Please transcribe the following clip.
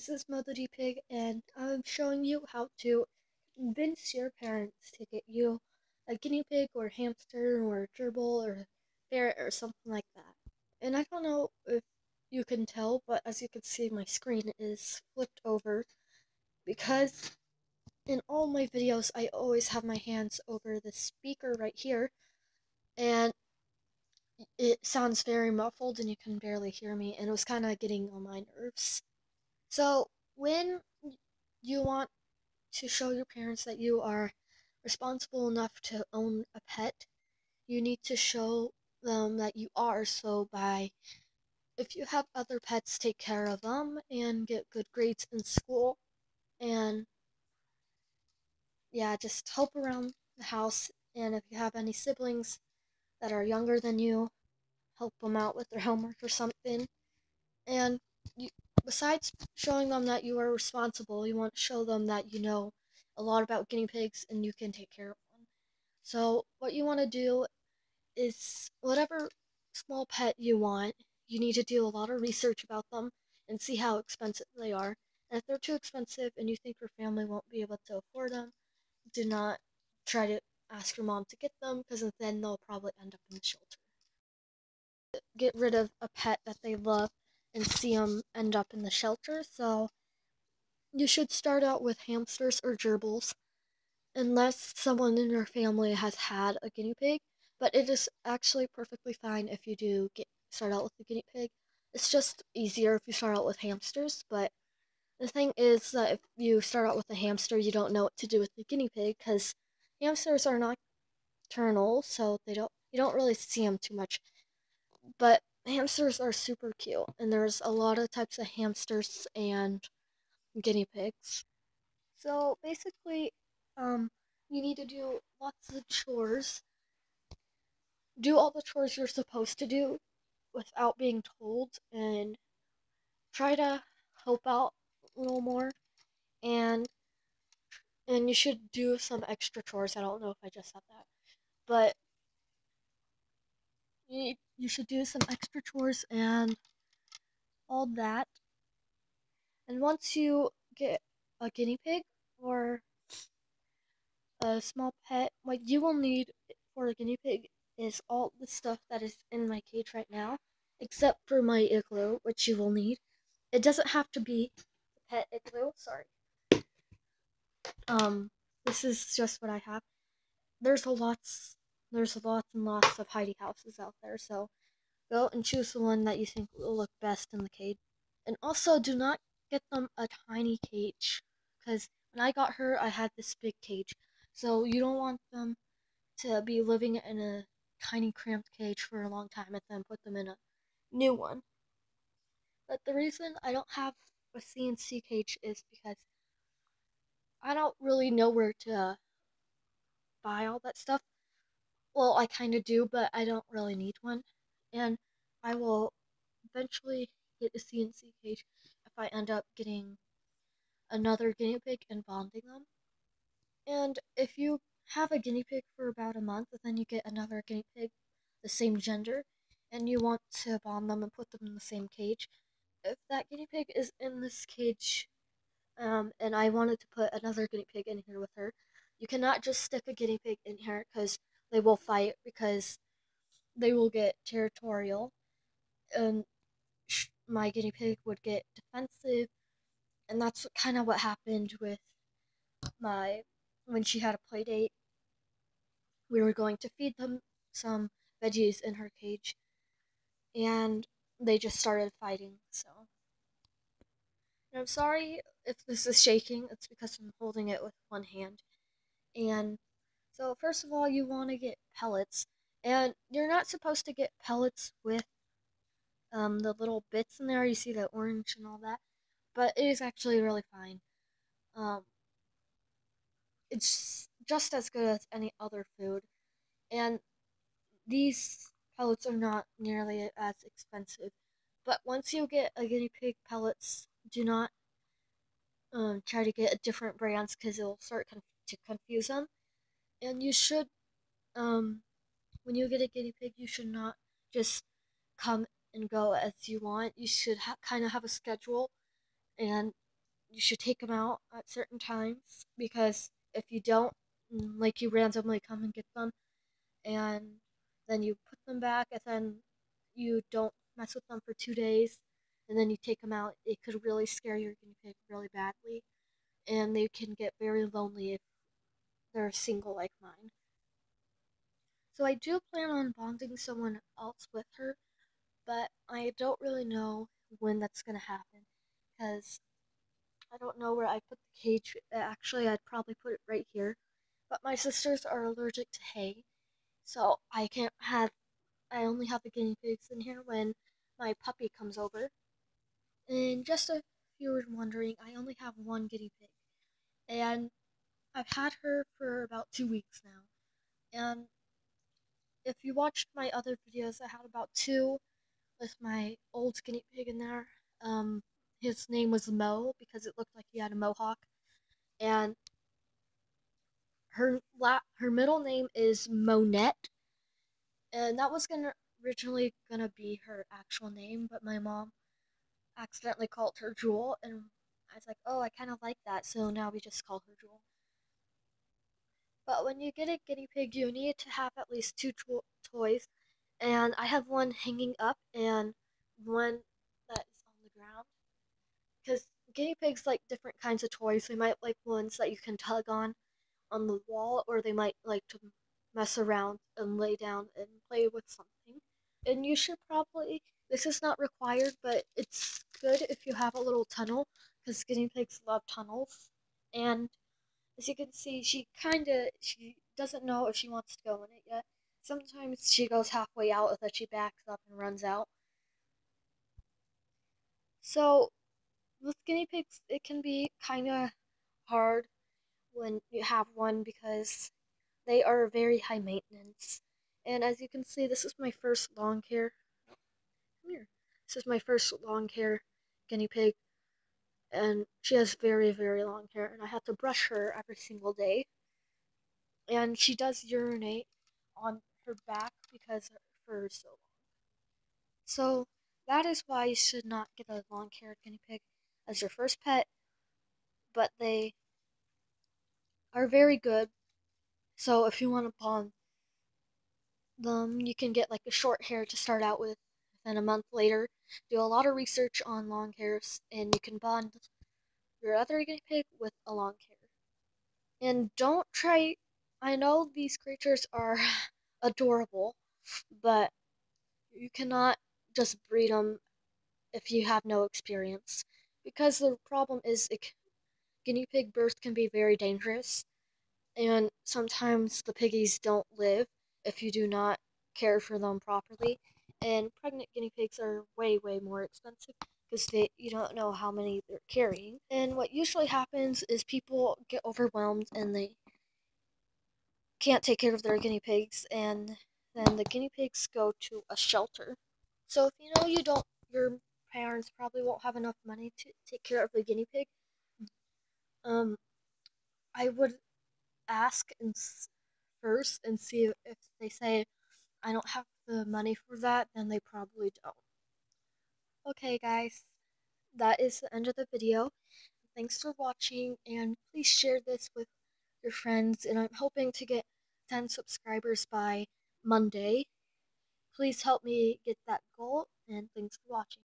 this is Melody Pig, and I'm showing you how to convince your parents to get you a guinea pig or hamster or gerbil or ferret or something like that. And I don't know if you can tell, but as you can see, my screen is flipped over because in all my videos, I always have my hands over the speaker right here, and it sounds very muffled and you can barely hear me, and it was kind of getting on my nerves. So, when you want to show your parents that you are responsible enough to own a pet, you need to show them that you are. So, by if you have other pets, take care of them and get good grades in school. And yeah, just help around the house. And if you have any siblings that are younger than you, help them out with their homework or something. And you, besides showing them that you are responsible, you want to show them that you know a lot about guinea pigs and you can take care of them. So, what you want to do is whatever small pet you want, you need to do a lot of research about them and see how expensive they are. And if they're too expensive and you think your family won't be able to afford them, do not try to ask your mom to get them because then they'll probably end up in the shelter. Get rid of a pet that they love and see them end up in the shelter. So you should start out with hamsters or gerbils, unless someone in your family has had a guinea pig. But it is actually perfectly fine if you do start out with a guinea pig. It's just easier if you start out with hamsters. But the thing is that if you start out with a hamster, you don't know what to do with the guinea pig because hamsters are nocturnal, so you don't really see them too much. But hamsters are super cute, and there's a lot of types of hamsters and guinea pigs. So basically, you need to do lots of chores. Do all the chores you're supposed to do without being told, and try to help out a little more. And and you should do some extra chores. I don't know if I just said that, but you should do some extra chores and all that. And once you get a guinea pig or a small pet, what you will need for a guinea pig is all the stuff that is in my cage right now, except for my igloo, which you will need. It doesn't have to be a pet igloo, sorry. Um, this is just what I have. There's a lots and lots of hidey houses out there, so go and choose the one that you think will look best in the cage. And also, do not get them a tiny cage, because when I got her, I had this big cage. So you don't want them to be living in a tiny cramped cage for a long time and then put them in a new one. But the reason I don't have a CNC cage is because I don't really know where to buy all that stuff. Well, I kind of do, but I don't really need one. And I will eventually get a CNC cage if I end up getting another guinea pig and bonding them. And if you have a guinea pig for about a month, and then you get another guinea pig, the same gender, and you want to bond them and put them in the same cage, if that guinea pig is in this cage, and I wanted to put another guinea pig in here with her, you cannot just stick a guinea pig in here because they will fight because they will get territorial, and my guinea pig would get defensive, and that's kind of what happened with my when she had a play date. We were going to feed them some veggies in her cage, and they just started fighting. So, and I'm sorry if this is shaking. It's because I'm holding it with one hand. And so, first of all, you want to get pellets, and you're not supposed to get pellets with the little bits in there. You see the orange and all that, but it is actually really fine. Um, it's just as good as any other food, and these pellets are not nearly as expensive. But once you get a guinea pig pellets, do not try to get a different brands because it'll start to confuse them. And you should, when you get a guinea pig, you should not just come and go as you want. You should kind of have a schedule and you should take them out at certain times because if you don't, like you randomly come and get them and then you put them back and then you don't mess with them for 2 days and then you take them out, it could really scare your guinea pig really badly and they can get very lonely if they're single like mine. So I do plan on bonding someone else with her, but I don't really know when that's gonna happen because I don't know where I put the cage. Actually, I'd probably put it right here. But my sisters are allergic to hay, so I can't have. I only have the guinea pigs in here when my puppy comes over. And just if you were wondering, I only have one guinea pig, and I've had her for about 2 weeks now. And if you watched my other videos, I had about two with my old guinea pig in there. Um, his name was Mo because it looked like he had a mohawk, and her middle name is Monette, and that was gonna originally gonna be her actual name, but my mom accidentally called her Jewel, and I was like, oh, I kind of like that, so now we just call her Jewel. But when you get a guinea pig, you need to have at least two toys, and I have one hanging up and one that is on the ground. Because guinea pigs like different kinds of toys. They might like ones that you can tug on the wall, or they might like to mess around and lay down and play with something. And you should probably, this is not required, but it's good if you have a little tunnel, because guinea pigs love tunnels. And as you can see, she doesn't know if she wants to go in it yet. Sometimes she goes halfway out and then she backs up and runs out. So with guinea pigs, it can be kind of hard when you have one because they are very high maintenance. And as you can see, this is my first long hair. Come here. This is my first long hair guinea pig, and she has very, very long hair, and I have to brush her every single day. And she does urinate on her back because her fur is so long. So that is why you should not get a long-haired guinea pig as your first pet, but they are very good. So if you want to bond them, you can get like a short hair to start out with. Then a month later, do a lot of research on long hairs, and you can bond your other guinea pig with a long hair. And don't try. I know these creatures are adorable, but you cannot just breed them if you have no experience, because the problem is guinea pig birth can be very dangerous, and sometimes the piggies don't live if you do not care for them properly. And pregnant guinea pigs are way, way more expensive because you don't know how many they're carrying. And what usually happens is people get overwhelmed and they can't take care of their guinea pigs, and then the guinea pigs go to a shelter. So if you know your parents probably won't have enough money to take care of the guinea pig, um, I would ask first and see if they say I don't have the money for that, then they probably don't. Okay, guys, that is the end of the video. Thanks for watching, and please share this with your friends, and I'm hoping to get 10 subscribers by Monday. Please help me get that goal, and thanks for watching.